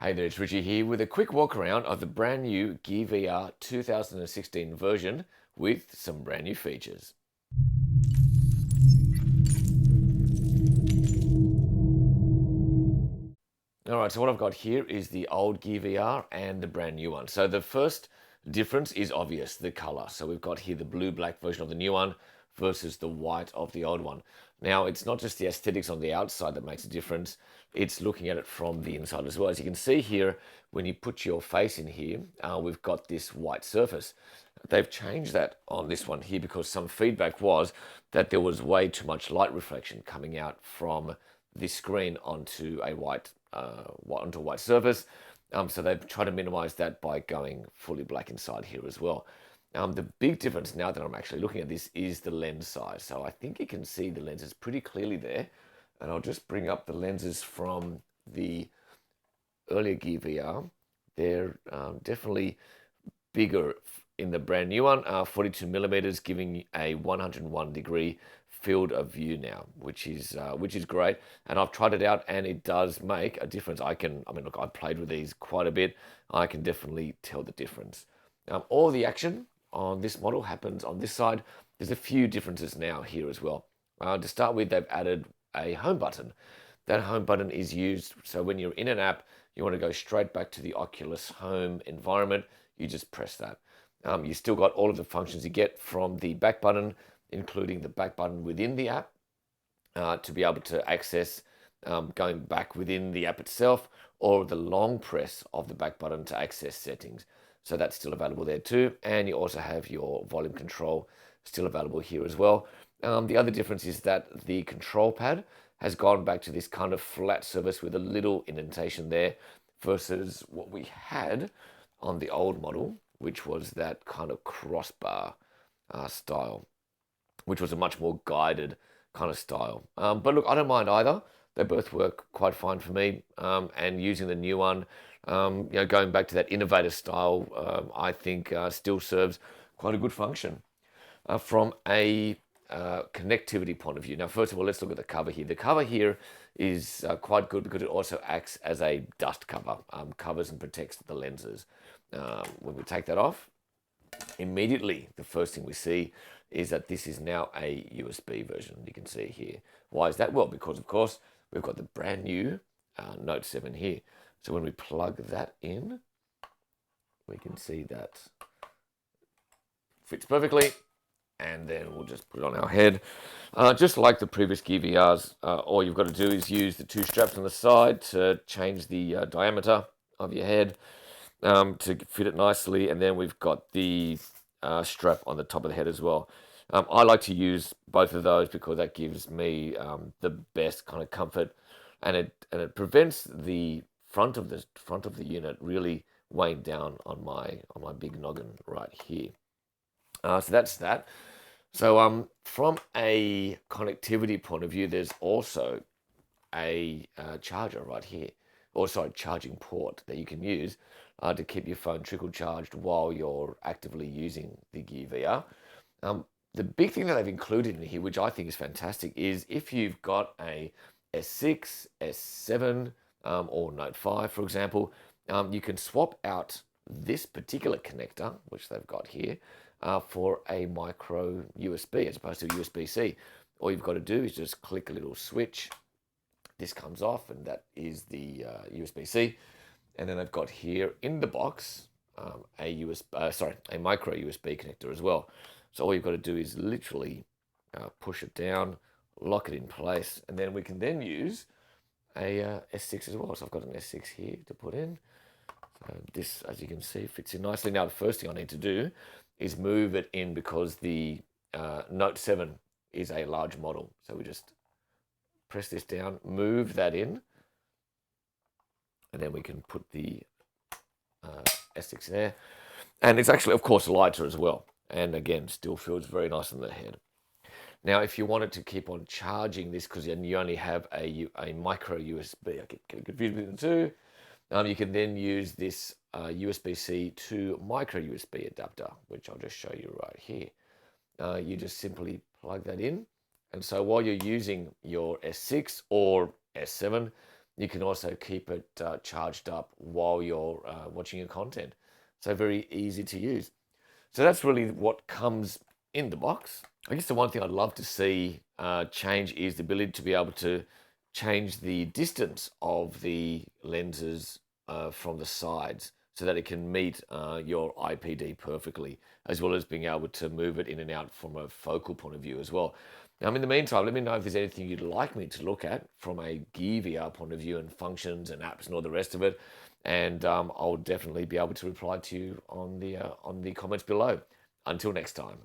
Hey there, it's Richie here with a quick walk around of the brand new Gear VR 2016 version with some brand new features. Alright, so what I've got here is the old Gear VR and the brand new one. So the first difference is obvious, the color. So we've got here the blue-black version of the new one versus the white of the old one. Now, it's not just the aesthetics on the outside that makes a difference, it's looking at it from the inside as well. As you can see here, when you put your face in here, we've got this white surface. They've changed that on this one here because some feedback was that there was way too much light reflection coming out from this screen onto a white surface. So they've tried to minimize that by going fully black inside here as well. The big difference now that I'm actually looking at this is the lens size. So I think you can see the lenses pretty clearly there. And I'll just bring up the lenses from the earlier Gear VR. They're definitely bigger in the brand new one, 42 millimeters, giving a 101 degree field of view now, which is great. And I've tried it out, and it does make a difference. I mean, look, I've played with these quite a bit. I can definitely tell the difference. All the action on this model happens on this side. There's a few differences now here as well. To start with, they've added a home button. That home button is used so when you're in an app, you want to go straight back to the Oculus home environment, you just press that. You still got all of the functions you get from the back button, including the back button within the app, to be able to access going back within the app itself, or the long press of the back button to access settings. So that's still available there too. And you also have your volume control still available here as well. The other difference is that the control pad has gone back to this kind of flat surface with a little indentation there versus what we had on the old model, which was that kind of crossbar style, which was a much more guided kind of style. But look, I don't mind either. They both work quite fine for me. And using the new one, going back to that innovative style, I think still serves quite a good function. From a connectivity point of view. Now, first of all, let's look at the cover here. The cover here is quite good because it also acts as a dust cover, covers and protects the lenses. When we take that off, immediately the first thing we see is that this is now a USB version. You can see here. Why is that? Well, because of course we've got the brand new Note 7 here. So when we plug that in, we can see that fits perfectly. And then we'll just put it on our head. Just like the previous Gear VRs, all you've got to do is use the two straps on the side to change the diameter of your head to fit it nicely. And then we've got the strap on the top of the head as well. I like to use both of those because that gives me the best kind of comfort, and it prevents the front of the unit really weighing down on my big noggin right here. So that's that. So from a connectivity point of view, there's also a charger right here, or sorry, charging port that you can use to keep your phone trickle charged while you're actively using the Gear VR. The big thing that they've included in here, which I think is fantastic, is if you've got a S6, S7, or Note 5, for example, you can swap out this particular connector, which they've got here, for a micro USB as opposed to USB-C. All you've got to do is just click a little switch. This comes off, and that is the USB-C. And then I've got here in the box a micro USB connector as well. So all you've got to do is literally push it down, lock it in place, and then we can then use a S6 as well. So I've got an S6 here to put in. So this, as you can see, fits in nicely. Now the first thing I need to do is move it in because the Note 7 is a large model. So we just press this down, move that in, and then we can put the S6 there. And it's actually, of course, lighter as well. And again, still feels very nice on the head. Now, if you wanted to keep on charging this because you only have a micro USB, I get confused between the two, you can then use this USB-C to micro USB adapter, which I'll just show you right here. You just simply plug that in. And so while you're using your S6 or S7, You can also keep it charged up while you're watching your content. So very easy to use. So that's really what comes in the box. I guess the one thing I'd love to see change is the ability to be able to change the distance of the lenses from the sides so that it can meet your IPD perfectly, as well as being able to move it in and out from a focal point of view as well. Now, in the meantime, let me know if there's anything you'd like me to look at from a Gear VR point of view and functions and apps and all the rest of it. And I'll definitely be able to reply to you on the comments below. Until next time.